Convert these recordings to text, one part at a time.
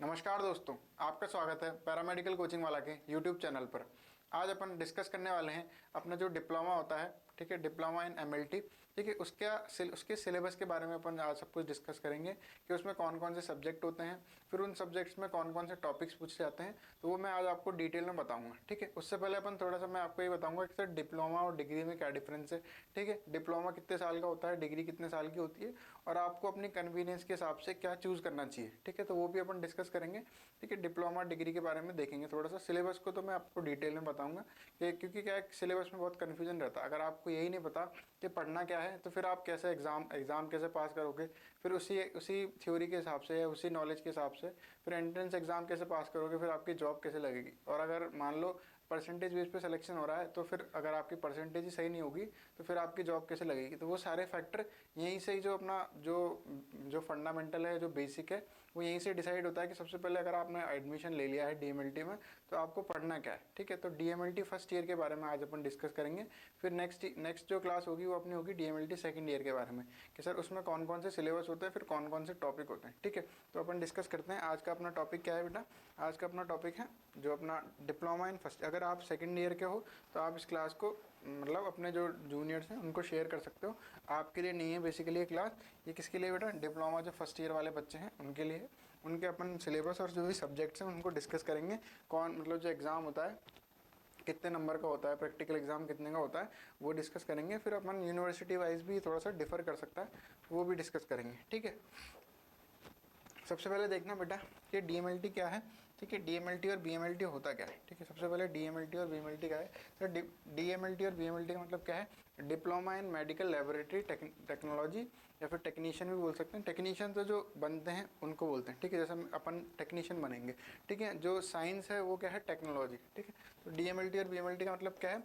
नमस्कार दोस्तों, आपका स्वागत है पैरामेडिकल कोचिंग वाला के यूट्यूब चैनल पर। आज अपन डिस्कस करने वाले हैं अपना जो डिप्लोमा होता है, ठीक है, डिप्लोमा इन एमएलटी, ठीक है, उसके सिलेबस के बारे में अपन आज सब कुछ डिस्कस करेंगे कि उसमें कौन कौन से सब्जेक्ट होते हैं, फिर उन सब्जेक्ट्स में कौन कौन से टॉपिक्स पूछे जाते हैं, तो वो मैं आज आपको डिटेल में बताऊंगा। ठीक है, उससे पहले अपन थोड़ा सा मैं आपको ये बताऊंगा कि सर डिप्लोमा और डिग्री में क्या डिफरेंस है। ठीक है, डिप्लोमा कितने साल का होता है, डिग्री कितने साल की होती है, और आपको अपनी कन्वीनियंस के हिसाब से क्या चूज़ करना चाहिए। ठीक है, तो वो भी अपन डिस्कस करेंगे। ठीक है, डिप्लोमा डिग्री के बारे में देखेंगे थोड़ा सा। सिलेबस को तो मैं आपको डिटेल में बताऊंगा कि क्योंकि क्या है, सिलेबस में बहुत कन्फ्यूजन रहता है। अगर आपको यही नहीं पता कि पढ़ना क्या है तो फिर आप कैसे एग्ज़ाम कैसे पास करोगे, फिर उसी थ्योरी के हिसाब से या उसी नॉलेज के हिसाब से फिर एंट्रेंस एग्ज़ाम कैसे पास करोगे, फिर आपकी जॉब कैसे लगेगी। और अगर मान लो परसेंटेज बेस पे सिलेक्शन हो रहा है तो फिर अगर आपकी परसेंटेज ही सही नहीं होगी तो फिर आपकी जॉब कैसे लगेगी। तो वो सारे फैक्टर यहीं से ही जो अपना जो फंडामेंटल है, जो बेसिक है, वो यहीं से डिसाइड होता है कि सबसे पहले अगर आपने एडमिशन ले लिया है डीएमएलटी में तो आपको पढ़ना क्या है। ठीक है, तो डीएमएलटी फर्स्ट ईयर के बारे में आज अपन डिस्कस करेंगे। फिर नेक्स्ट जो क्लास होगी वो अपनी होगी डीएमएलटी सेकंड ईयर के बारे में कि सर उसमें कौन कौन से सिलेबस होते हैं, फिर कौन कौन से टॉपिक होते हैं। ठीक है, तो अपन डिस्कस करते हैं। आज का अपना टॉपिक क्या है बेटा? आज का अपना टॉपिक है जो अपना डिप्लोमा इन फर्स्ट। अगर आप सेकंड ईयर के हो तो आप इस क्लास को मतलब अपने जो जूनियर्स हैं उनको शेयर कर सकते हो। आपके लिए नहीं है बेसिकली ये क्लास। ये किसके लिए बेटा? डिप्लोमा जो फर्स्ट ईयर वाले बच्चे हैं उनके लिए। उनके अपन सिलेबस और जो भी सब्जेक्ट्स हैं उनको डिस्कस करेंगे। कौन मतलब जो एग्ज़ाम होता है कितने नंबर का होता है, प्रैक्टिकल एग्जाम कितने का होता है, वो डिस्कस करेंगे। फिर अपन यूनिवर्सिटी वाइज भी थोड़ा सा डिफर कर सकता है, वो भी डिस्कस करेंगे। ठीक है, सबसे पहले देखना बेटा कि डीएमएलटी क्या है। ठीक है, डीएमएलटी और बीएमएलटी होता क्या है। ठीक है, सबसे पहले डीएमएलटी और बीएमएलटी क्या है। तो डीएमएलटी और बीएमएलटी का मतलब क्या है? Diploma in medical laboratory technology, या फिर टेक्नीशियन भी बोल सकते हैं। टेक्नीशियन तो जो बनते हैं उनको बोलते हैं। ठीक है, जैसे अपन टेक्नीशियन बनेंगे। ठीक है, जो साइंस है वो क्या है? टेक्नोलॉजी। ठीक है, तो डीएमएलटी और बीएमएलटी का मतलब क्या है?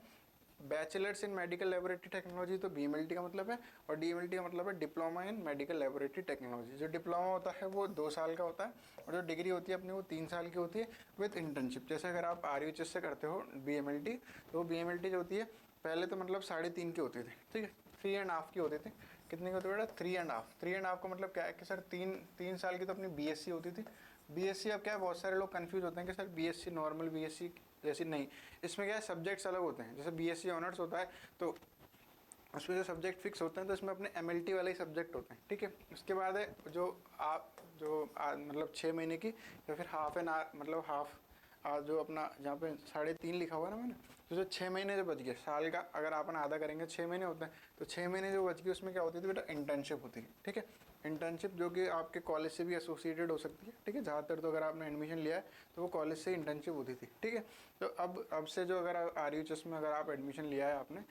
Bachelors in medical laboratory technology तो बीएमएलटी का मतलब है, और डीएमएलटी का मतलब है diploma in medical laboratory technology. जो डिप्लोमा होता है वो 2 साल का होता है, और जो डिग्री होती है अपनी वो 3 साल की होती है विद इंटर्नशिप। जैसे अगर आप आरयूएचएस से करते हो बीएमएलटी, तो बीएमएलटी जो होती है पहले तो मतलब 3.5 की होती थी। ठीक है, 3.5 की होती थी। कितनी की होती है बेटा? 3.5। 3.5 का मतलब क्या है कि सर तीन साल की तो अपनी बीएससी होती थी। बीएससी अब क्या है, बहुत सारे लोग कंफ्यूज होते हैं कि सर बीएससी नॉर्मल बीएससी जैसी नहीं। इसमें क्या है, सब्जेक्ट्स अलग होते हैं। जैसे बीएससी ऑनर्स होता है तो उसमें जो सब्जेक्ट फिक्स होते हैं, तो इसमें अपने एमएलटी वाले ही सब्जेक्ट होते हैं। ठीक है, उसके बाद है जो आप मतलब 6 महीने की या फिर हाफ एन आवर मतलब हाफ जो अपना जहाँ पे 3.5 लिखा हुआ है ना मैंने, तो जो 6 महीने जो बच गए साल का, अगर अपन आधा करेंगे 6 महीने होते हैं, तो 6 महीने जो बच गए उसमें क्या होती थी बेटा? इंटर्नशिप होती है। ठीक है, इंटर्नशिप जो कि आपके कॉलेज से भी एसोसिएटेड हो सकती है। ठीक है, ज़्यादातर तो अगर आपने एडमिशन लिया है तो वो कॉलेज से इंटर्नशिप होती थी। ठीक है, तो अब से जो अगर आरयूएचएस में अगर आप एडमिशन लिया है आपने,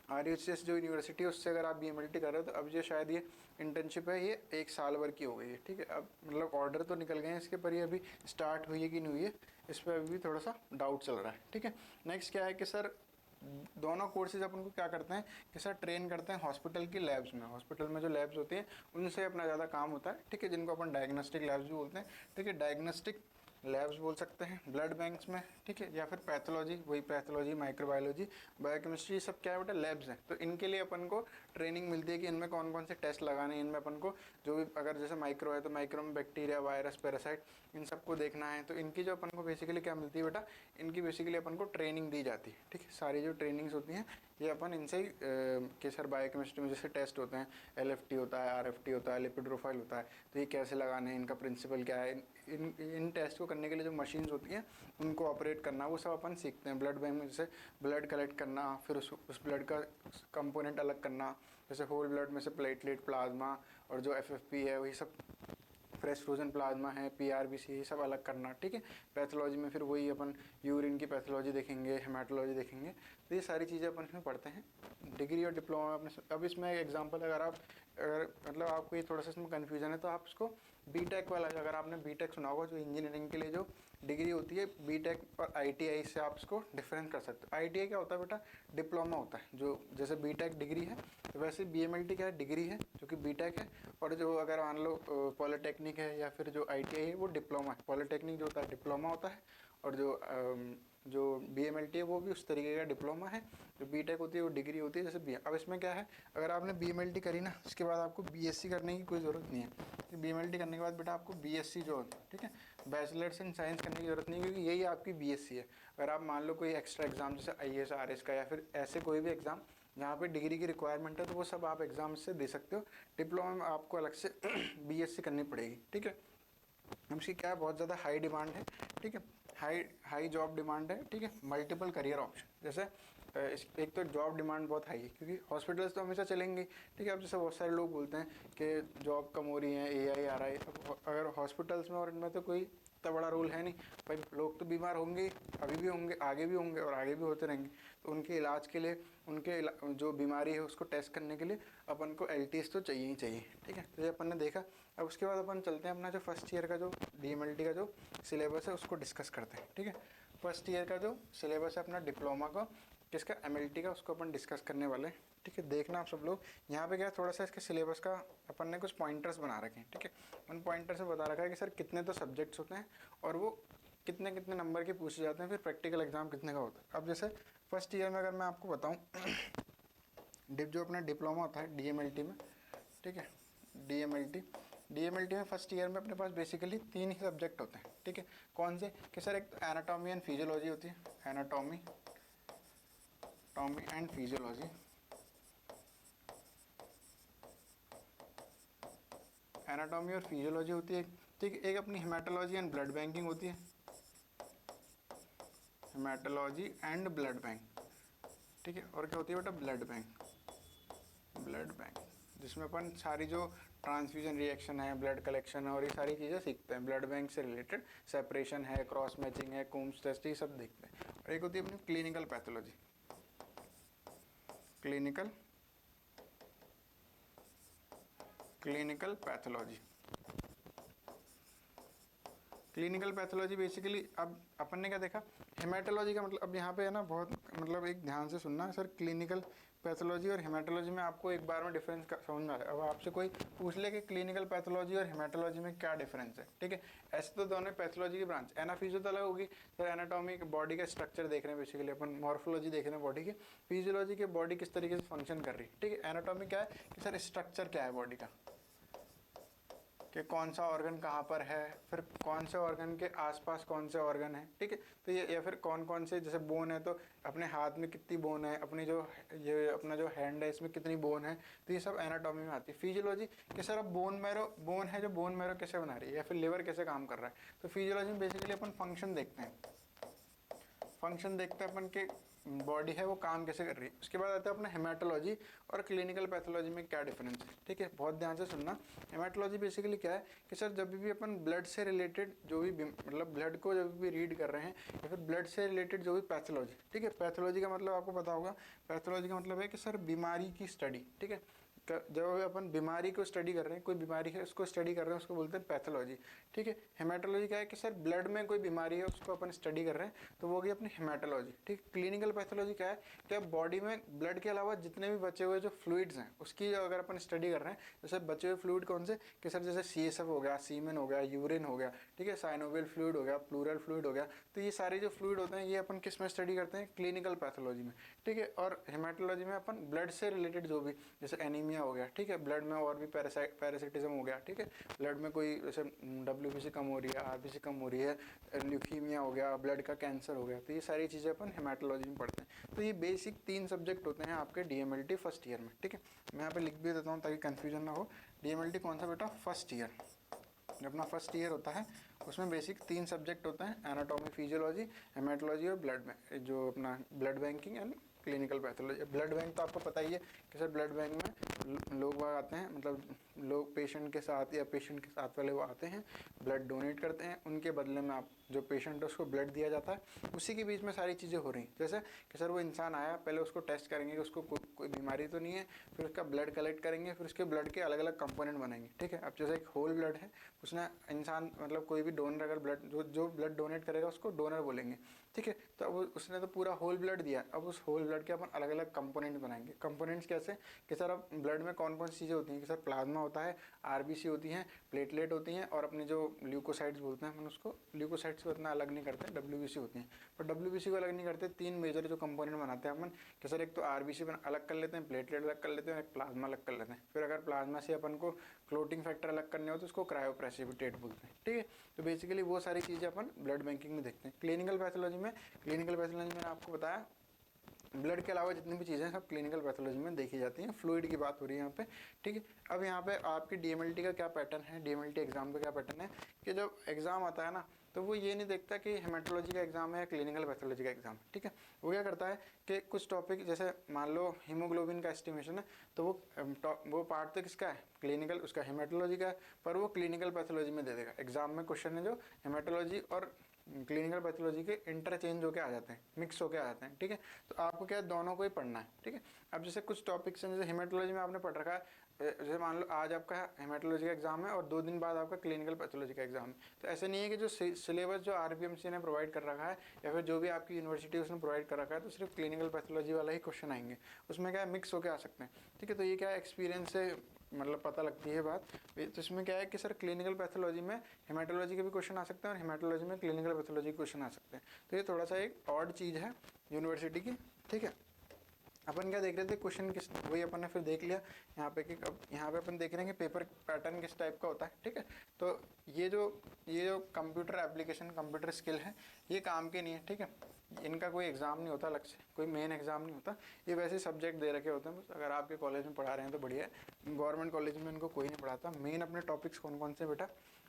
आरयूएचएस जो यूनिवर्सिटी है उससे अगर आप बीएमएलटी कर रहे हो, तो अब ये शायद ये इंटर्नशिप है ये 1 साल भर की हो गई है। ठीक है, अब मतलब ऑर्डर तो निकल गए हैं इसके, पर ये अभी स्टार्ट हुई है कि नहीं हुई है इस पर अभी भी थोड़ा सा डाउट चल रहा है। ठीक है, नेक्स्ट क्या है कि सर दोनों कोर्सेज अपन को क्या करते हैं कि सर ट्रेन करते हैं हॉस्पिटल की लैब्स में। हॉस्पिटल में जो लैब्स होती हैं उनसे अपना ज़्यादा काम होता है। ठीक है, जिनको अपन डायग्नोस्टिक लैब्स भी बोलते हैं। ठीक है, डायग्नोस्टिक लैब्स बोल सकते हैं ब्लड बैंक्स में। ठीक है, या फिर पैथोलॉजी, वही पैथोलॉजी, माइक्रोबायोलॉजी, बायोकेमिस्ट्री, सब क्या है बेटा? लैब्स हैं। तो इनके लिए अपन को ट्रेनिंग मिलती है कि इनमें कौन कौन से टेस्ट लगाने हैं। इनमें अपन को जो भी अगर जैसे माइक्रो है तो माइक्रो में बैक्टीरिया, वायरस, पैरासाइट, इन सबको देखना है। तो इनकी जो अपन को बेसिकली क्या मिलती है बेटा? इनकी बेसिकली अपन को ट्रेनिंग दी जाती है। ठीक है, सारी जो ट्रेनिंग्स होती हैं ये अपन इनसे ही कि सर बायोकेमिस्ट्री में जैसे टेस्ट होते हैं, एलएफटी होता है, आरएफटी होता है, लिपिड प्रोफाइल होता है, तो ये कैसे लगाने हैं, इनका प्रिंसिपल क्या है। इन टेस्ट को करने के लिए जो मशीन्स होती हैं उनको ऑपरेट करना, वो सब अपन सीखते हैं। ब्लड बैंक में जैसे ब्लड कलेक्ट करना, फिर उस ब्लड का कंपोनेंट अलग करना, जैसे होल ब्लड में से प्लेटलेट, प्लाज्मा, और जो एफएफपी है वही सब, फ्रेश फ्रोजन प्लाज्मा है, पीआरबीसी, ये सब अलग करना। ठीक है, पैथोलॉजी में फिर वही अपन यूरिन की पैथोलॉजी देखेंगे, हेमाटोलॉजी देखेंगे। तो ये सारी चीज़ें अपन इसमें पढ़ते हैं डिग्री और डिप्लोमा में। अब इसमें एक एग्जांपल, अगर मतलब आपको ये थोड़ा सा इसमें कन्फ्यूजन है तो आप इसको बीटेक वाला, अगर आपने बीटेक सुना होगा, जो इंजीनियरिंग के लिए जो डिग्री होती है, बीटेक और आईटीआई से आप इसको डिफरेंस कर सकते हो। आईटीआई क्या होता है बेटा? डिप्लोमा होता है। जो जैसे बीटेक डिग्री है तो वैसे बीएमएलटी क्या है? डिग्री है जो कि बीटेक है। और जो अगर मान लो पॉलिटेक्निक है या फिर जो आईटीआई है वो डिप्लोमा है। पॉलिटेक्निक जो होता है डिप्लोमा होता है, और जो जो BMLT है वो भी उस तरीके का डिप्लोमा है। जो बीटेक होती है वो डिग्री होती है जैसे बी। अब इसमें क्या है, अगर आपने BMLT करी ना, उसके बाद आपको BSc करने की कोई ज़रूरत नहीं है। BMLT करने के बाद बेटा आपको BSc जो होता है, ठीक है, बैचलर्स इन साइंस करने की ज़रूरत नहीं है, क्योंकि यही आपकी BSc है। अगर आप मान लो कोई एक्स्ट्रा एग्जाम जैसे IAS RS का या फिर ऐसे कोई भी एग्ज़ाम जहाँ पे डिग्री की रिक्वायरमेंट है, तो वो सब आप एग्ज़ाम से दे सकते हो। डिप्लोमा में आपको अलग से BSc करनी पड़ेगी, ठीक है। इसकी क्या है, बहुत ज़्यादा हाई डिमांड है, ठीक है, हाई जॉब डिमांड है, ठीक है, मल्टीपल करियर ऑप्शन। जैसे एक तो जॉब डिमांड बहुत हाई है, क्योंकि हॉस्पिटल्स तो हमेशा चलेंगे, ठीक है। अब जैसे बहुत सारे लोग बोलते हैं कि जॉब कम हो रही है, AI आ रहा है। अब अगर हॉस्पिटल्स में और इनमें तो कोई इतना बड़ा रोल है नहीं भाई, लोग तो बीमार होंगे, अभी भी होंगे, आगे भी होंगे और आगे भी होते रहेंगे। तो उनके इलाज के लिए, जो बीमारी है उसको टेस्ट करने के लिए अपन को LTS तो चाहिए ही चाहिए, ठीक है। तो ये अपन ने देखा। अब उसके बाद अपन चलते हैं अपना जो फर्स्ट ईयर का जो DMLT का जो सिलेबस है उसको डिस्कस करते हैं, ठीक है। फर्स्ट ईयर का जो सिलेबस है अपना डिप्लोमा का, किसका, MLT का, उसको अपन डिस्कस करने वाले हैं, ठीक है। देखना आप सब लोग, यहाँ पे क्या है, थोड़ा सा इसके सिलेबस का अपन ने कुछ पॉइंटर्स बना रखे हैं, ठीक है। उन पॉइंटर से बता रखा है कि सर कितने तो सब्जेक्ट्स होते हैं और वो कितने कितने नंबर के पूछे जाते हैं, फिर प्रैक्टिकल एग्जाम कितने का होता है। अब जैसे फर्स्ट ईयर में अगर मैं आपको बताऊँ, जो अपना डिप्लोमा होता है DMLT में, ठीक है, DMLT में फर्स्ट ईयर में अपने पास बेसिकली 3 ही सब्जेक्ट होते हैं, ठीक है। कौन से, कि सर एक तो एनाटॉमी एंड फिजियोलॉजी होती है, एनाटॉमी एंड फिजियोलॉजी, एनाटॉमी और फिजियोलॉजी होती है, ठीक है। एक अपनी हेमाटोलॉजी एंड ब्लड बैंकिंग होती है, हेमाटोलॉजी एंड ब्लड बैंक, ठीक है। और क्या होती है बेटा, ब्लड बैंक, जिसमें अपन सारी जो ट्रांसफ्यूजन रिएक्शन है, ब्लड कलेक्शन है और ये सारी चीज़ें सीखते हैं। ब्लड बैंक से रिलेटेड सेपरेशन है, क्रॉस मैचिंग है, कूम्स टेस्ट, ये सब देखते हैं। और एक होती है अपनी clinical pathology, clinical pathology basically, अब अपन ने क्या देखा, हेमाटोलॉजी का मतलब, अब यहाँ पे है ना बहुत, मतलब एक ध्यान से सुनना सर, क्लिनिकल पैथोलॉजी और हेमाटोलॉजी में आपको एक बार में डिफरेंस समझ में आ रहा है। अब आपसे कोई पूछ ले कि क्लिनिकल पैथोलॉजी और हेमाटोलॉजी में क्या डिफरेंस है, ठीक है। ऐसे तो दोनों पैथोलॉजी की ब्रांच, एनाफिजियो तो अलग होगी, सर एनाटॉमी बॉडी का स्ट्रक्चर देख रहे हैं बेसिकली अपन, मॉर्फोलॉजी देख रहे हैं बॉडी की, फिजियोलॉजी की बॉडी किस तरीके से फंक्शन कर रही है, ठीक है। एनाटॉमी क्या है कि सर स्ट्रक्चर क्या है बॉडी का, कि कौन सा ऑर्गन कहाँ पर है, फिर कौन से ऑर्गन के आसपास कौन से ऑर्गन है, ठीक है। तो ये, या फिर कौन कौन से, जैसे बोन है तो अपने हाथ में कितनी बोन है, अपनी जो ये अपना जो हैंड है इसमें कितनी बोन है, तो ये सब एनाटॉमी में आती है। फिजियोलॉजी कि सर अब बोन है, जो बोन मैरो कैसे बना रही है, या फिर लिवर कैसे काम कर रहा है। तो फिजियोलॉजी में बेसिकली अपन फंक्शन देखते हैं, अपन के बॉडी है वो काम कैसे कर रही है। उसके बाद आता है अपना हेमाटोलॉजी और क्लिनिकल पैथोलॉजी में क्या डिफरेंस है, ठीक है। बहुत ध्यान से सुनना। हेमाटोलॉजी बेसिकली क्या है कि सर जब भी अपन ब्लड से रिलेटेड जो भी, मतलब ब्लड को जब भी रीड कर रहे हैं, या फिर ब्लड से रिलेटेड जो भी पैथोलॉजी, ठीक है। पैथोलॉजी का मतलब आपको पता होगा, पैथोलॉजी का मतलब है कि सर बीमारी की स्टडी, ठीक है। जब अपन बीमारी को स्टडी कर रहे हैं, कोई बीमारी है उसको स्टडी कर रहे हैं, उसको बोलते हैं पैथोलॉजी, ठीक है। हेमाटोलॉजी क्या है कि सर ब्लड में कोई बीमारी है उसको अपन स्टडी कर रहे हैं, तो वो होगी अपनी हेमाटोलॉजी, ठीक। क्लिनिकल पैथोलॉजी क्या है कि अब बॉडी में ब्लड के अलावा जितने भी बचे हुए जो फ्लूइड्स हैं उसकी अगर अपन स्टडी कर रहे हैं, जैसे बचे हुए फ्लूइड कौन से, कि सर जैसे CSF हो गया, सीमेन हो गया, यूरिन हो गया, ठीक है, साइनोवियल फ्लूइड हो गया, प्लूरल फ्लूइड हो गया। तो ये सारे जो फ्लूइड होते हैं ये अपन किस में स्टडी करते हैं, क्लिनिकल पैथोलॉजी में, ठीक है। और हेमाटोलॉजी में अपन ब्लड से रिलेटेड जो भी, जैसे एनीमिया हो गया, ठीक है, ब्लड में और भी पैरासिटिज्म हो गया, ठीक है, ब्लड में कोई जैसे WBC कम हो रही है, RBC कम हो रही है, ल्यूकीमिया हो गया, ब्लड का कैंसर हो गया, तो ये सारी चीज़ें अपन हेमाटोलॉजी में पढ़ते हैं। तो ये बेसिक 3 सब्जेक्ट होते हैं आपके DMLT फर्स्ट ईयर में, ठीक है। मैं यहाँ पे लिख भी देता हूँ ताकि कन्फ्यूजन ना हो। DMLT कौन सा बेटा, फर्स्ट ईयर, जो अपना फर्स्ट ईयर होता है उसमें बेसिक 3 सब्जेक्ट होते हैं, एनाटॉमी, फिजियोलॉजी, हेमाटोलॉजी और ब्लड में जो अपना blood banking and clinical pathology. Blood bank तो आपको पता ही है कि सर ब्लड बैंक में लोग वहाँ आते हैं, मतलब लोग पेशेंट के साथ या पेशेंट के साथ वाले वो आते हैं, ब्लड डोनेट करते हैं, उनके बदले में आप जो पेशेंट है उसको ब्लड दिया जाता है। उसी के बीच में सारी चीज़ें हो रही, जैसे कि सर वो इंसान आया, पहले उसको टेस्ट करेंगे कि उसको कोई बीमारी तो नहीं है, फिर उसका ब्लड कलेक्ट करेंगे, फिर उसके ब्लड के अलग अलग कंपोनेंट बनाएंगे, ठीक है। अब जैसे एक होल ब्लड है, उसने इंसान, मतलब कोई भी डोनर अगर ब्लड जो ब्लड डोनेट करेगा उसको डोनर बोलेंगे, ठीक है। तो अब उसने तो पूरा होल ब्लड दिया, अब उस होल ब्लड के अपन अलग अलग कंपोनेंट बनाएंगे। कंपोनेंट्स कैसे, कि सर अब ब्लड ब्लड में कौन कौन सी चीज़ें होती हैं कि सर प्लाज्मा होता है, आरबीसी होती हैं, प्लेटलेट होती हैं और अपने जो ल्यूकोसाइट्स बोलते हैं अपन उसको ल्यूकोसाइट्स को इतना अलग नहीं करते हैं, डब्ल्यूबीसी होती हैं। पर डब्ल्यूबीसी को अलग नहीं करते, तीन मेजर जो कंपोनेंट बनाते हैं अपन कि सर एक तो आरबीसी अलग कर लेते हैं, प्लेटलेट अलग कर लेते हैं, एक प्लाज्मा अलग कर लेते हैं। फिर अगर प्लाज्मा से अपन को क्लोटिंग फैक्टर अलग करने हो तो उसको क्रायोप्रेसिपिटेट बोलते हैं। ठीक है, तो बेसिकली वो सारी चीज़ें अपन ब्लड बैंकिंग में देखते हैं। क्लिनिकल पैथोलॉजी में मैंने आपको बताया ब्लड के अलावा जितनी भी चीज़ें सब क्लिनिकल पैथोलॉजी में देखी जाती हैं। फ्लूइड की बात हो रही है यहाँ पे। ठीक है, अब यहाँ पे आपकी डीएमएलटी का क्या पैटर्न है, डीएमएलटी एग्जाम का क्या पैटर्न है कि जब एग्जाम आता है ना तो वो ये नहीं देखता कि हेमेटोलॉजी का एग्जाम है या क्लिनिकल पैथोलॉजी का एग्जाम है। ठीक है, वो क्या करता है कि कुछ टॉपिक जैसे मान लो हीमोग्लोबिन का एस्टिमेशन है तो वो पार्ट तो किसका है, क्लिनिकल, उसका हेमेटोलॉजी का है, पर वो क्लिनिकल पैथोलॉजी में दे देगा। एग्जाम में क्वेश्चन है जो हेमेटोलॉजी और क्लिनिकल पैथोलॉजी के इंटरचेंज होके आ जाते हैं, मिक्स होके आ जाते हैं। ठीक है, तो आपको क्या है, दोनों को ही पढ़ना है। ठीक है, अब जैसे कुछ टॉपिक्स हैं जैसे हेमेटोलॉजी में आपने पढ़ रखा है, जैसे मान लो आज आपका हेमेटोलॉजी का एग्जाम है और 2 दिन बाद आपका क्लिनिकल पैथोलॉजी का एग्जाम है, तो ऐसे नहीं है कि जो सिलेबस जो आरपीएमसी ने प्रोवाइड कर रखा है या फिर जो भी आपकी यूनिवर्सिटी उसने प्रोवाइड कर रखा है तो सिर्फ क्लिनिकल पैथोलॉजी वाला ही क्वेश्चन आएंगे, उसमें क्या है मिक्स होके आ सकते हैं। ठीक है, तो ये क्या है एक्सपीरियंस से मतलब पता लगती है बात। तो इसमें क्या है कि सर क्लिनिकल पैथोलॉजी में हेमेटोलॉजी के भी क्वेश्चन आ सकते हैं और हेमेटोलॉजी में क्लिनिकल पैथोलॉजी के क्वेश्चन आ सकते हैं। तो ये थोड़ा सा एक ऑड चीज़ है यूनिवर्सिटी की। ठीक है, अपन क्या देख रहे थे क्वेश्चन किस, वही अपन ने फिर देख लिया यहाँ पे कि अब यहाँ पे अपन देख रहे हैं कि पेपर पैटर्न किस टाइप का होता है। ठीक है, तो ये जो कंप्यूटर एप्लीकेशन, कंप्यूटर स्किल है, ये काम के नहीं है। ठीक है, इनका कोई एग्ज़ाम नहीं होता अलग से, कोई मेन एग्ज़ाम नहीं होता, ये वैसे सब्जेक्ट दे रखे होते हैं बस। अगर आपके कॉलेज में पढ़ा रहे हैं तो बढ़िया है, गवर्नमेंट कॉलेज में इनको कोई नहीं पढ़ाता। मेन अपने टॉपिक्स कौन कौन से बेटा,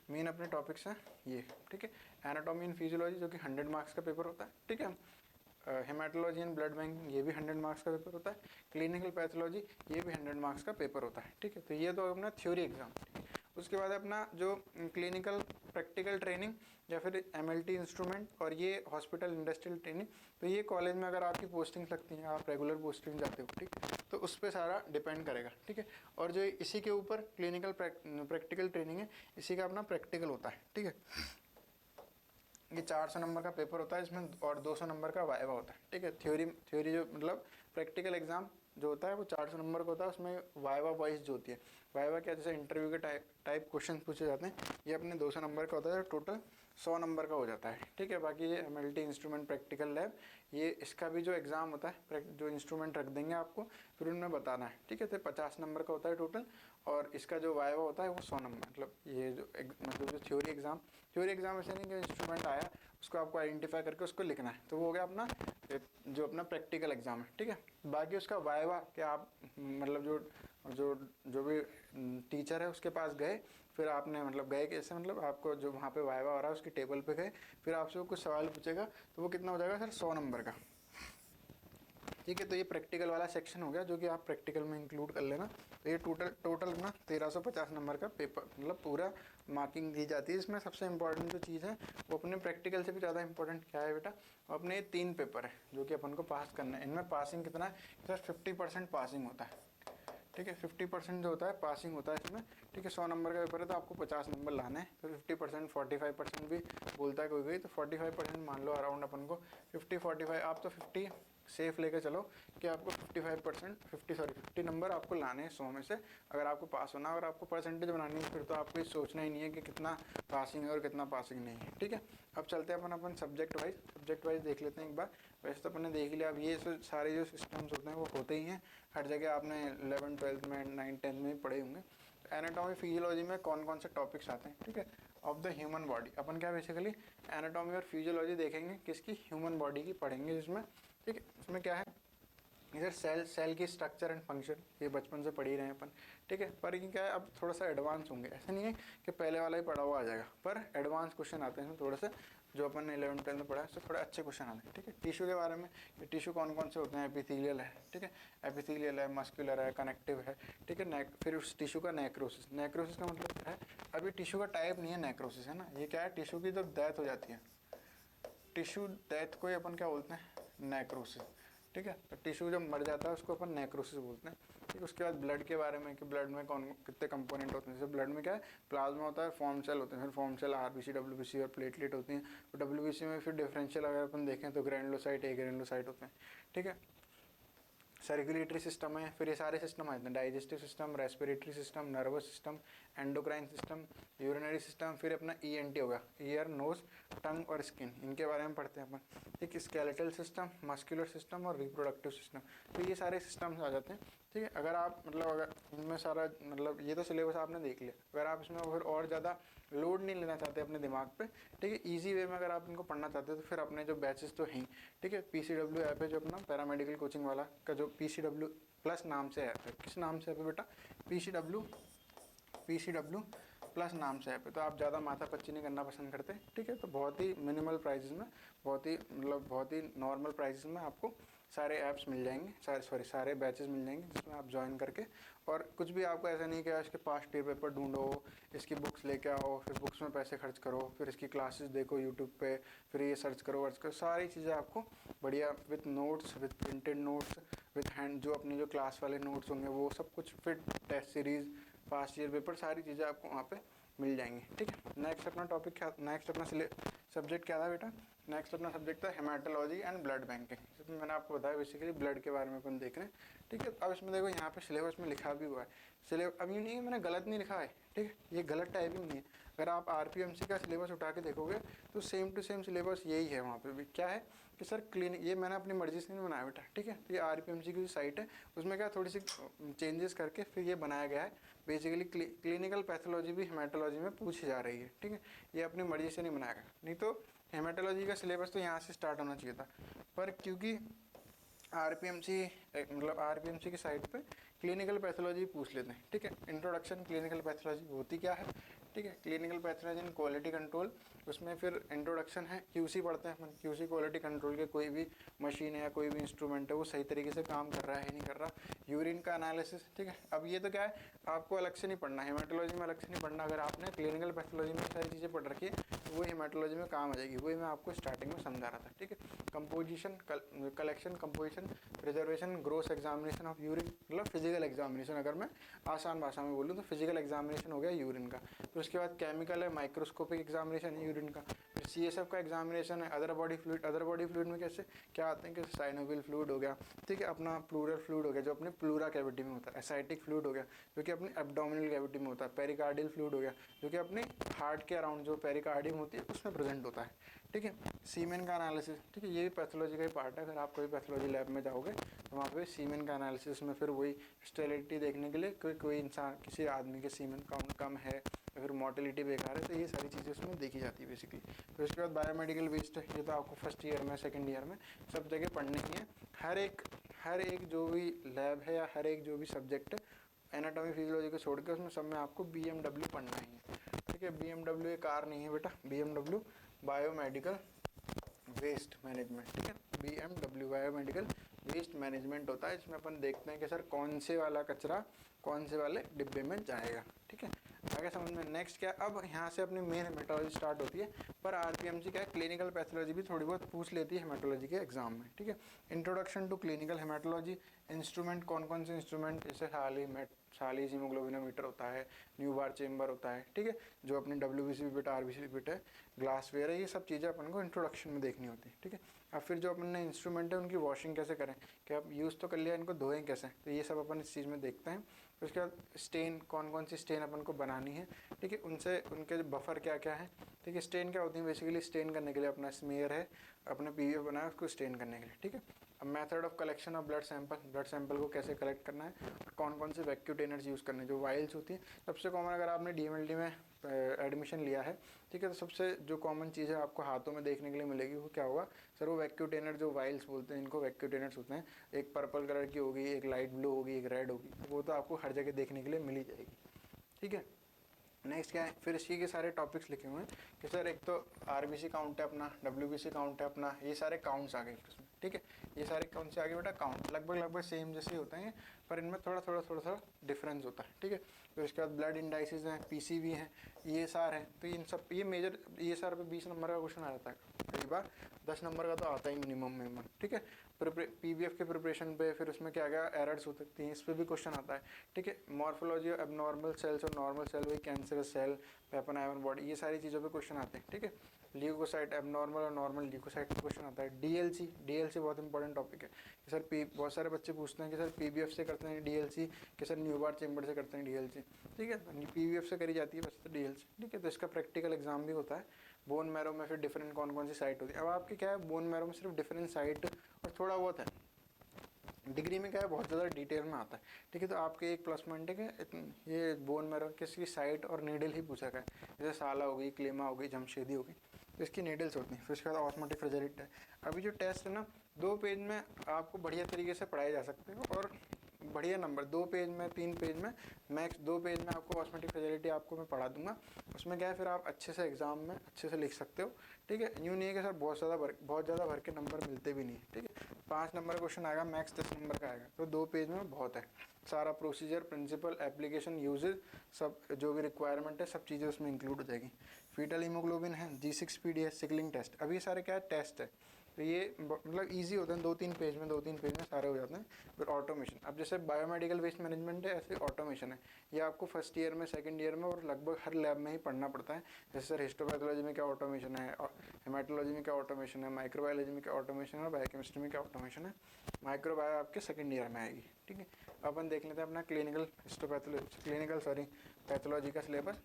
मेन अपने टॉपिक्स हैं ये। ठीक है, एनाटॉमी एंड फिजियोलॉजी जो कि 100 मार्क्स का पेपर होता है। ठीक है, हेमाटोलॉजी एंड ब्लड बैंकिंग ये भी 100 मार्क्स का पेपर होता है। क्लिनिकल पैथोलॉजी ये भी 100 मार्क्स का पेपर होता है। ठीक है, तो ये तो अपना थ्योरी एग्जाम। उसके बाद अपना जो क्लिनिकल प्रैक्टिकल ट्रेनिंग या फिर एमएलटी इंस्ट्रूमेंट और ये हॉस्पिटल इंडस्ट्रियल ट्रेनिंग, तो ये कॉलेज में अगर आपकी पोस्टिंग लगती है, आप रेगुलर पोस्टिंग जाते हो, ठीक है, तो उस पर सारा डिपेंड करेगा। ठीक है, और जो इसी के ऊपर क्लिनिकल प्रैक्टिकल ट्रेनिंग है, इसी का अपना प्रैक्टिकल होता है। ठीक है, ये 400 नंबर का पेपर होता है इसमें और 200 नंबर का वाइवा होता है। ठीक है, थ्योरी जो मतलब प्रैक्टिकल एग्जाम जो होता है वो 400 नंबर का होता है, उसमें वाइवा वाइज जो होती है, वाइवा क्या जैसे इंटरव्यू के टाइप क्वेश्चन पूछे जाते हैं, ये अपने 200 नंबर का होता है, टोटल 100 नंबर का हो जाता है। ठीक है, बाकी ये एमएलटी इंस्ट्रूमेंट प्रैक्टिकल लैब, ये इसका भी जो एग्ज़ाम होता है, जो इंस्ट्रूमेंट रख देंगे आपको फिर उनमें बताना है। ठीक है, तो 50 नंबर का होता है टोटल, और इसका जो वाइवा होता है वो 100 नंबर। मतलब ये जो मतलब जो थ्योरी एग्जाम ऐसे नहीं कि इंस्ट्रूमेंट आया उसको आपको आइडेंटिफाई करके उसको लिखना है, तो वो हो गया अपना जो अपना प्रैक्टिकल एग्जाम है। ठीक है, बाकी उसका वाइवा कि आप मतलब जो भी टीचर है उसके पास गए, फिर आपने मतलब गए कैसे, मतलब आपको जो वहाँ पे वाइवा हो रहा है उसकी टेबल पे गए, फिर आपसे वो कुछ सवाल पूछेगा, तो वो कितना हो जाएगा सर 100 नंबर का। ठीक है, तो ये प्रैक्टिकल वाला सेक्शन हो गया जो कि आप प्रैक्टिकल में इंक्लूड कर लेना। तो ये टोटल ना 1350 नंबर का पेपर मतलब पूरा मार्किंग दी जाती है। इसमें सबसे इंपॉर्टेंट जो चीज़ है वो अपने प्रैक्टिकल से भी ज़्यादा इंपॉर्टेंट क्या है बेटा, अपने 3 पेपर है जो कि अपन को पास करना है। इनमें पासिंग कितना है सर, 50% पासिंग होता है। ठीक है, 50% जो होता है पासिंग होता है इसमें। ठीक है, 100 नंबर का पेपर है तो आपको 50 नंबर लाने हैं, तो 50% 45% भी बोलता है कोई, तो 45% मान लो अराउंड अपन को 50-45, आप तो 50 सेफ लेके चलो कि आपको 50 नंबर आपको लाने हैं 100 में से, अगर आपको पास होना। अगर आपको परसेंटेज बनानी है फिर तो आपको ये सोचना ही नहीं है कि कितना पासिंग है और कितना पासिंग नहीं है। ठीक है, अब चलते हैं अपन सब्जेक्ट वाइज देख लेते हैं एक बार। वैसे तो अपन ने देख लिया, अब ये सारे जो सिस्टम्स होते हैं वो होते ही हैं हर जगह, आपने 11th 12th में 9th 10th में पढ़े होंगे। एनाटॉमी फिजियोलॉजी में कौन कौन से टॉपिक्स आते हैं, ठीक है, ऑफ द ह्यूमन बॉडी। अपन क्या बेसिकली एनाटॉमी और फिजियोलॉजी देखेंगे किसकी, ह्यूमन बॉडी की पढ़ेंगे जिसमें। ठीक है, इसमें क्या है इधर सेल की स्ट्रक्चर एंड फंक्शन, ये बचपन से पढ़ ही रहे हैं अपन। ठीक है, पर ये क्या है अब थोड़ा सा एडवांस होंगे, ऐसा नहीं है कि पहले वाला ही पढ़ा हुआ आ जाएगा, पर एडवांस क्वेश्चन आते हैं इसमें थोड़ा सा, जो अपन ने 11th 12th में पढ़ा है उससे थोड़े अच्छे क्वेश्चन आते हैं। ठीक है, टिश्यू के बारे में, ये टिश्यू कौन कौन से होते हैं, एपिथेलियल है, ठीक है, एपिथेलियल है, मस्कुलर है, कनेक्टिव है। ठीक है, फिर उस टिश्यू का नेक्रोसिस का मतलब क्या है, अभी टिश्यू का टाइप नहीं है नेक्रोसिस, है ना, ये क्या है टिश्यू की जब डेथ हो जाती है, टिश्यू डेथ को ही अपन क्या बोलते हैं, नेक्रोसिस। ठीक है, तो टिश्यू जब मर जाता है उसको अपन नेक्रोसिस बोलते हैं। ठीक है, उसके बाद ब्लड के बारे में कि ब्लड में कौन कितने कंपोनेंट होते हैं, जैसे ब्लड में क्या है, प्लाज्मा होता है, फॉर्म सेल होते हैं, फिर फॉर्म सेल, आरबीसी, डब्ल्यूबीसी और प्लेटलेट होती हैं। तो डब्ल्यूबीसी में फिर डिफरेंशियल अगर अपन देखें तो ग्रैनुलोसाइट, ए ग्रैनुलोसाइट होते हैं। ठीक है, सर्कुलेटरी सिस्टम है, फिर ये सारे सिस्टम आते हैं, digestive system, respiratory system, nervous system, endocrine system, urinary system, फिर अपना ईएनटी होगा, ईयर, नोज, टंग और स्किन, इनके बारे में पढ़ते हैं अपन। ठीक, स्केलेटल सिस्टम, मस्कुलर सिस्टम और रिप्रोडक्टिव सिस्टम, तो ये सारे सिस्टम्स आ जाते हैं। ठीक है, अगर आप मतलब अगर इनमें सारा मतलब ये तो सिलेबस आपने देख लिया, अगर आप इसमें फिर और ज़्यादा लोड नहीं लेना चाहते अपने दिमाग पे, ठीक है, इजी वे में अगर आप इनको पढ़ना चाहते हो तो फिर अपने जो बैचेस तो हैं, ठीक है, पीसीडब्ल्यू ऐप है जो अपना पैरामेडिकल कोचिंग वाला का, जो पीसीडब्ल्यू प्लस नाम से ऐप है। किस नाम से ऐप है बेटा? पीसीडब्ल्यू प्लस नाम से ऐप है। तो आप ज़्यादा माथा पच्ची नहीं करना पसंद करते, ठीक है, तो बहुत ही मिनिमल प्राइसेस में, बहुत ही मतलब बहुत ही नॉर्मल प्राइसेस में आपको सारे ऐप्स मिल जाएंगे, सारे बैचेस मिल जाएंगे जिसमें आप ज्वाइन करके, और कुछ भी आपको ऐसा नहीं कि इसके पास्ट ईयर पेपर ढूंढो, इसकी बुक्स लेके आओ, फिर बुक्स में पैसे खर्च करो, फिर इसकी क्लासेस देखो यूट्यूब पे, फिर ये सर्च करो, सारी चीज़ें आपको बढ़िया with notes, with printed notes, with hand, जो अपनी जो क्लास वाले नोट्स होंगे वो सब कुछ, फिर test series, past year paper, सारी चीज़ें आपको वहाँ पे मिल जाएंगी। ठीक है, नेक्स्ट अपना टॉपिक क्या, नेक्स्ट अपना सब्जेक्ट क्या था बेटा? नेक्स्ट अपना सब्जेक्ट था हेमाटोलॉजी एंड ब्लड बैंकिंग। इसमें मैंने आपको बताया बेसिकली ब्लड के बारे में अपन देख रहे हैं। ठीक है, अब इसमें देखो यहाँ पे सिलेबस में लिखा भी हुआ है, सिलेबस अब ये नहीं है मैंने गलत नहीं लिखा है, ठीक है, ये गलत टाइपिंग नहीं है। अगर आप आरपीएमसी का सिलेबस उठा के देखोगे तो सेम टू सेम सिलेबस यही है। वहाँ पे भी क्या है कि सर क्लिनिक, ये मैंने अपनी मर्जी से नहीं बनाया बेटा, ठीक है, तो ये आरपीएमसी की जो साइट है उसमें क्या थोड़ी सी चेंजेस करके फिर ये बनाया गया है। बेसिकली क्लिनिकल पैथोलॉजी भी हेमाटोलॉजी में पूछी जा रही है, ठीक है, ये अपनी मर्जी से नहीं बनाया गया, नहीं तो हेमाटोलॉजी का सिलेबस तो यहाँ से स्टार्ट होना चाहिए था, पर क्योंकि आरपीएमसी मतलब आरपीएमसी की साइट पे क्लिनिकल पैथोलॉजी पूछ लेते हैं। ठीक है, इंट्रोडक्शन क्लिनिकल पैथोलॉजी होती क्या है, ठीक है, clinical pathology in quality control, उसमें फिर इंट्रोडक्शन है, क्यूसी पढ़ते हैं अपन, क्यूसी क्वालिटी कंट्रोल के कोई भी मशीन है या कोई भी इंस्ट्रूमेंट है वो सही तरीके से काम कर रहा है नहीं कर रहा, यूरिन का एनालिसिस। ठीक है, अब ये तो क्या है आपको अलग से नहीं पढ़ना, हेमाटोलॉजी में अलग से नहीं पढ़ना, अगर आपने क्लिनिकल पैथोलॉजी में सारी चीज़ें पढ़ रखी है तो वो हेमाटोलॉजी में काम आ जाएगी, वही मैं आपको स्टार्टिंग में समझा रहा था। ठीक है, composition, collection, composition, preservation, gross examination of urine, मतलब फिजिकल एग्जामिनेशन, अगर मैं आसान भाषा में बोलूँ तो फिजिकल एग्जामिनेशन हो गया यूरिन का। फिर उसके बाद केमिकल है, माइक्रोस्कोपिक एग्जामिनेशन है यूरिन का। फिर सीएसएफ का एग्जामिनेशन है, other body fluid, other body fluid में कैसे क्या आते हैं कि साइनोवियल फ्लूइड हो गया, ठीक है, अपना प्लूरल फ्लूइड हो गया जो अपने प्लूरा कैविटी में होता है, एसाइटिक फ्लूइड हो गया जो कि अपनी एब्डोमिनल कैविटी में होता है, पेरिकार्डियल फ्लूइड हो गया जो कि अपने हार्ट के अराउंड जो पेरिकार्डियम होती है उसमें प्रेजेंट होता है। ठीक है, सीमेन का एनालिसिस, ठीक है, ये भी पैथोलॉजी का ही पार्ट है। अगर आप कोई पैथोलॉजी लैब में जाओगे तो वहाँ पे सीमेन का एनालिसिस में फिर वही स्टेरिलिटी देखने के लिए कोई इंसान, किसी आदमी के सीमेन काउंट कम है या फिर मोर्टेलिटी बेकार है, तो ये सारी चीज़ें उसमें देखी जाती है बेसिकली। फिर उसके बाद बायोमेडिकल वेस्ट है, ये तो आपको फर्स्ट ईयर में, सेकेंड ईयर में सब जगह पढ़ने ही है। हर एक जो भी लैब है या हर एक जो भी सब्जेक्ट है एनाटॉमी फिजियोलॉजी को छोड़ के उसमें सब में आपको बीएमडब्ल्यू पढ़ना ही है। ठीक है, बीएमडब्ल्यू एक कार नहीं है बेटा, बीएमडब्ल्यू बायोमेडिकल वेस्ट मैनेजमेंट। ठीक है, बीएमडब्ल्यू बायोमेडिकल वेस्ट मैनेजमेंट होता है, इसमें अपन देखते हैं कि सर कौन से वाला कचरा कौन से वाले डिब्बे में जाएगा। ठीक है, आगे समझ में। नेक्स्ट क्या, अब यहाँ से अपनी मेन हेमाटोलॉजी स्टार्ट होती है, पर आरपीएमसी क्या है क्लिनिकल पैथोलॉजी भी थोड़ी बहुत पूछ लेती है हेमाटोलॉजी के एग्जाम में। ठीक है, introduction to clinical haematology, instrument कौन कौन से इंस्ट्रूमेंट, जैसे सालीज हीमोग्लोबिनोमीटर होता है, न्यू बार चेम्बर होता है, ठीक है, जो अपनी डब्ल्यूबीसी बिट, आरबीसी बिट है, ग्लासवेयर है, ये सब चीज़ें अपन को इंट्रोडक्शन में देखनी होती है। ठीक है, अब फिर जो अपन ने इंस्ट्रूमेंट है उनकी वॉशिंग कैसे करें, कि आप यूज़ तो कर लिया, इनको धोएं कैसे, तो ये सब अपन इस चीज़ में देखते हैं। फिर उसके बाद स्टेन, कौन कौन सी स्टेन अपन को बनानी है, ठीक है, उनसे उनके बफर क्या क्या है। ठीक है, स्टेन क्या होती है, बेसिकली स्टेन करने के लिए अपना स्मेयर है, अपने पीवीएफ बनाया उसको स्टेन करने के लिए। ठीक है, अब method of collection of blood sample को कैसे कलेक्ट करना है, और कौन कौन से वैक्यूटेनर्स यूज़ करने हैं, जो वाइल्स होती है सबसे कॉमन। अगर आपने डीएमएलटी में एडमिशन लिया है, ठीक है, तो सबसे जो कॉमन चीज़ है आपको हाथों में देखने के लिए मिलेगी वो क्या होगा सर, वो वैक्यूटेनर, जो वाइल्स बोलते हैं इनको वैक्यूटेनर्स होते हैं, एक पर्पल कलर की होगी, एक लाइट ब्लू होगी, एक रेड होगी, वो तो आपको हर जगह देखने के लिए मिल ही जाएगी। ठीक है, नेक्स्ट क्या है, फिर इसी के सारे टॉपिक्स लिखे हुए हैं कि सर एक तो आरबीसी काउंट है अपना, डब्ल्यूबीसी काउंट है अपना, ये सारे काउंट्स आ गए फिर उसमें। ठीक है, ये सारे कौन से आ गए बेटा, काउंट लगभग सेम जैसे ही होते हैं, पर इनमें थोड़ा डिफरेंस होता है। ठीक है, फिर उसके बाद ब्लड इंडाइसिस हैं, पीसीबी हैं, ESR है, तो इन सब ये मेजर ESR पे 20 नंबर का क्वेश्चन आ जाता है, कई बार 10 नंबर का तो आता ही मिनिमम। ठीक है, पीबीएफ के प्रिपरेशन पे फिर उसमें क्या क्या एरर्स हो सकती हैं, इस पर भी क्वेश्चन आता है। ठीक है, मॉर्फोलॉजी ऑफ एबनॉर्मल सेल्स और नॉर्मल सेल, वही कैंसरस सेल, पैपेनाइमन बॉडी, ये सारी चीज़ों पे क्वेश्चन आते हैं। ठीक है, ल्यूकोसाइट एबनॉर्मल और नॉर्मल ल्यूकोसाइट पे क्वेश्चन आता है। डीएलसी सी बहुत इंपॉर्टेंट टॉपिक है कि सर बहुत सारे बच्चे पूछते हैं कि सर पीबीएफ से करते हैं डीएलसी, कि सर न्यूबार चेंबर से करते हैं डीएलसी, ठीक है, पीबीएफ से करी जाती है वैसे तो डीएलसी, ठीक है। तो इसका प्रैक्टिकल एग्जाम भी होता है। बोन मैरो में फिर डिफरेंट कौन कौन सी साइट होती है। अब आपकी क्या है, बोन मैरो में सिर्फ डिफरेंट साइट और थोड़ा बहुत है, डिग्री में क्या है बहुत ज़्यादा डिटेल में आता है, ठीक है। तो आपके एक प्लस पॉइंट है कि ये बोन मैरो किसी साइट और नीडल ही पूछा गया है, जैसे साला हो गई, क्लेमा हो गई, जमशेदी हो गई, तो इसकी नीडल्स होती हैं। फिर उसके बाद ऑस्मोटिक फ्रेजाइलिटी है। अभी जो टेस्ट है ना 2 पेज में आपको बढ़िया तरीके से पढ़ाए जा सकते हो और बढ़िया नंबर 2 पेज में 3 पेज में मैक्स 2 पेज में आपको ऑस्मोटिक फ्रेजाइलिटी आपको मैं पढ़ा दूंगा। उसमें क्या है फिर आप अच्छे से एग्जाम में अच्छे से लिख सकते हो, ठीक है। यूँ नहीं है कि सर बहुत ज़्यादा भर के नंबर मिलते भी नहीं है, ठीक है। 5 नंबर क्वेश्चन आएगा, मैक्स 10 नंबर का आएगा, तो 2 पेज में बहुत है। सारा प्रोसीजर, प्रिंसिपल, एप्लीकेशन, यूजेज, सब जो भी रिक्वायरमेंट है सब चीज़ें उसमें इंक्लूड हो जाएगी। फीटल हीमोग्लोबिन है, G6PD है, सिकलिंग टेस्ट, अब ये सारे क्या है टेस्ट है, तो ये मतलब इजी होते हैं, 2-3 पेज में सारे हो जाते हैं। फिर ऑटोमेशन, अब जैसे बायोमेडिकल वेस्ट मैनेजमेंट है ऐसे ऑटोमेशन है, ये आपको फर्स्ट ईयर में, सेकंड ईयर में और लगभग हर लैब में ही पढ़ना पड़ता है। जैसे सर हिस्टोपैथोलॉजी में क्या ऑटोमेशन है, हेमाटोलॉजी में क्या ऑटोमेशन है, माइक्रोबायोलॉजी में क्या ऑटोमेशन है और बायोकेमिस्ट्री में क्या ऑटोमेशन है। माइक्रोबायो आपके सेकंड ईयर में आएगी, ठीक है। अपन देख लेते हैं अपना पैथोलॉजी का सिलेबस,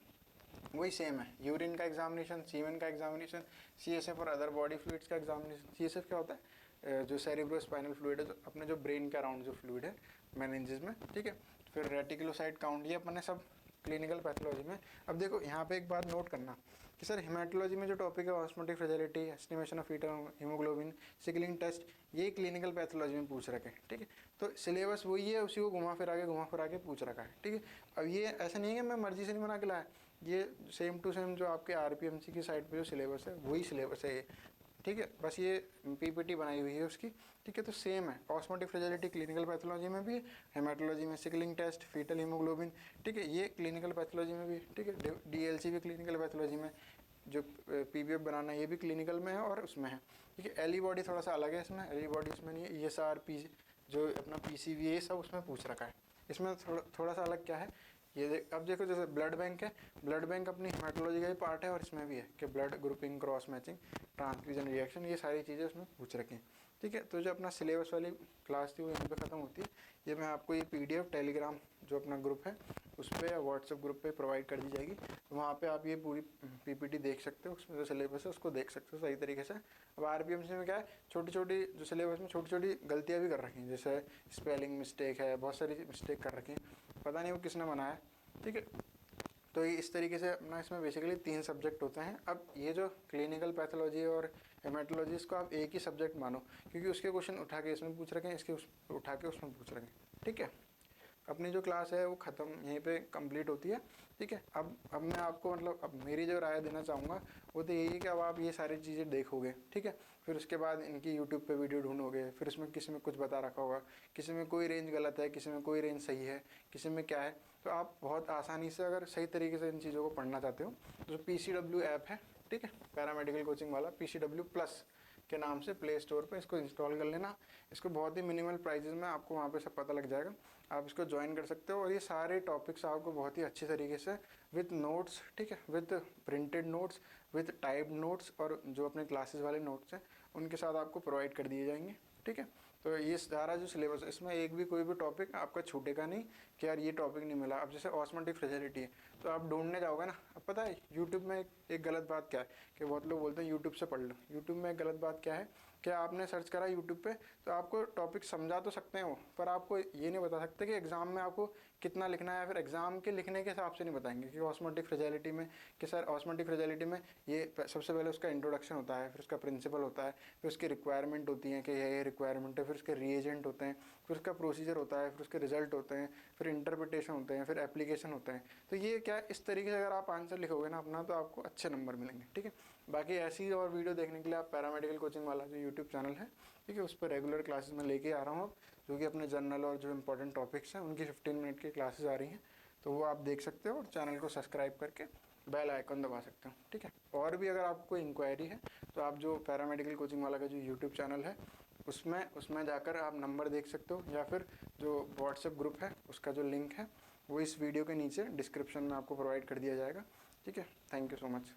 वही सेम है। यूरिन का एग्जामिनेशन, सीमेन का एग्जामिनेशन, सीएसएफ और अदर बॉडी फ्लूइड्स का एग्जामिनेशन। सीएसएफ क्या होता है, जो सेरिब्रोस्पाइनल फ्लूइड है, जो अपने जो ब्रेन के अराउंड जो फ्लूइड है मेनिंजेस में, ठीक है। फिर रेटिकुलोसाइट काउंट, ये अपने सब क्लिनिकल पैथोलॉजी में। अब देखो यहाँ पे एक बात नोट करना कि सर हेमाटोलॉजी में जो टॉपिक है osmotic fragility, estimation of fetal haemoglobin, sickling test, ये क्लिनिकल पैथोलॉजी में पूछ रखे, ठीक है। तो सिलेबस वही है, उसी को घुमा फिरा के पूछ रखा है, ठीक है। अब ये ऐसा नहीं है कि मैं मर्जी से नहीं बना के लाया, ये सेम टू सेम जो आपके आरपीएमसी की साइट पे जो सिलेबस है वही सिलेबस है ये, ठीक है। बस ये पीपीटी बनाई हुई है उसकी, ठीक है। तो सेम है, ऑस्मोटिक फ्रेजाइलिटी क्लिनिकल पैथोलॉजी में भी है, हेमाटोलॉजी में सिकलिंग टेस्ट, फीटल हीमोग्लोबिन, ठीक है, ये क्लिनिकल पैथोलॉजी में भी, ठीक है। डीएलसी भी क्लिनिकल पैथोलॉजी में, जो पीबीएफ बनाना है ये भी क्लिनिकल में है और उसमें है, ठीक है। एली बॉडी थोड़ा सा अलग है, इसमें एली बॉडी इसमें नहीं है, ESR पी जो अपना PCV ये सब उसमें पूछ रखा है। इसमें थोड़ा सा अलग क्या है, ये अब देखो जैसे ब्लड बैंक है, ब्लड बैंक अपनी हेमाटोलॉजी का ही पार्ट है और इसमें भी है कि blood grouping, cross matching, transfusion reaction, ये सारी चीज़ें उसमें पूछ रखी हैं, ठीक है। तो जो अपना सिलेबस वाली क्लास थी वो यहीं पे ख़त्म होती है। ये मैं आपको ये PDF टेलीग्राम जो अपना ग्रुप है उस पर या व्हाट्सएप ग्रुप पे प्रोवाइड कर दी जाएगी, तो वहाँ पे आप ये पूरी PPT देख सकते हो, उसमें जो सिलेबस है उसको देख सकते हो सही तरीके से। अब RPMC में क्या है, छोटी छोटी जो सिलेबस में छोटी छोटी गलतियाँ भी कर रखी हैं, जैसे स्पेलिंग मिस्टेक है, बहुत सारी मिस्टेक कर रखी हैं, पता नहीं वो किसने बनाया, ठीक है। तो ये इस तरीके से अपना इसमें बेसिकली 3 सब्जेक्ट होते हैं। अब ये जो क्लिनिकल पैथोलॉजी और हेमाटोलॉजी इसको आप एक ही सब्जेक्ट मानो, क्योंकि उसके क्वेश्चन उठा के इसमें पूछ रखे हैं, इसके उठा के उसमें पूछ रखे हैं, ठीक है। अपनी जो क्लास है वो ख़त्म यहीं पे कंप्लीट होती है, ठीक है। अब मैं आपको मतलब अब मेरी जो राय देना चाहूँगा वो तो यही है कि अब आप ये सारी चीज़ें देखोगे, ठीक है। फिर उसके बाद इनकी यूट्यूब पे वीडियो ढूंढोगे, फिर उसमें किसी में कुछ बता रखा होगा, किसी में कोई रेंज गलत है, किसी में कोई रेंज सही है, किसी में क्या है। तो आप बहुत आसानी से अगर सही तरीके से इन चीज़ों को पढ़ना चाहते हो तो PCW ऐप है, ठीक है, पैरामेडिकल कोचिंग वाला, PCW प्लस के नाम से प्ले स्टोर पे इसको इंस्टॉल कर लेना। इसको बहुत ही मिनिमल प्राइजेस में आपको वहाँ पे सब पता लग जाएगा, आप इसको ज्वाइन कर सकते हो और ये सारे टॉपिक्स आपको बहुत ही अच्छी तरीके से विद नोट्स, ठीक है, with printed notes, with typed notes और जो अपने क्लासेस वाले नोट्स हैं उनके साथ आपको प्रोवाइड कर दिए जाएंगे, ठीक है। तो ये सारा जो सिलेबस है इसमें एक भी कोई भी टॉपिक आपका छूटेगा नहीं कि यार ये टॉपिक नहीं मिला। अब जैसे ऑस्मोटिक फ्रेजाइलिटी है तो आप ढूंढने जाओगे ना, अब पता है यूट्यूब में एक गलत बात क्या है कि बहुत लोग बोलते हैं यूट्यूब से पढ़ लो। यूट्यूब में एक गलत बात क्या है कि आपने सर्च करा यूट्यूब पे तो आपको टॉपिक समझा तो सकते हैं वो, पर आपको ये नहीं बता सकते कि एग्ज़ाम में आपको कितना लिखना है, या फिर एग्ज़ाम के लिखने के हिसाब से नहीं बताएंगे कि ऑस्मोटिक फ्रेजाइलिटी में कि सर ऑस्मोटिक फ्रेजाइलिटी में ये सबसे पहले उसका इंट्रोडक्शन होता है, फिर उसका प्रिंसिपल होता है, फिर उसकी रिक्वायरमेंट होती है कि ये रिक्वायरमेंट है, फिर उसके रिएजेंट होते हैं, फिर उसका प्रोसीजर होता है, फिर उसके रिजल्ट होते हैं, फिर इंटरप्रिटेशन होते हैं, फिर एप्लीकेशन होते हैं। तो ये क्या इस तरीके से अगर आप आंसर लिखोगे ना अपना तो आपको अच्छे नंबर मिलेंगे, ठीक है। बाकी ऐसी और वीडियो देखने के लिए आप पैरामेडिकल कोचिंग वाला जो यूट्यूब चैनल है, ठीक है, उस पर रेगुलर क्लासेस में लेके आ रहा हूँ अब, जो कि अपने जर्नल और जो इंपॉर्टेंट टॉपिक्स हैं उनकी 15 मिनट की क्लासेस आ रही हैं, तो वो आप देख सकते हो और चैनल को सब्सक्राइब करके बेल आइकन दबा सकते हो, ठीक है। और भी अगर आपको कोई इंक्वायरी है तो आप जो पैरामेडिकल कोचिंग वाला का जो यूट्यूब चैनल है उसमें जाकर आप नंबर देख सकते हो, या फिर जो व्हाट्सएप ग्रुप है उसका जो लिंक है वो इस वीडियो के नीचे डिस्क्रिप्शन में आपको प्रोवाइड कर दिया जाएगा, ठीक है। Thank you so much.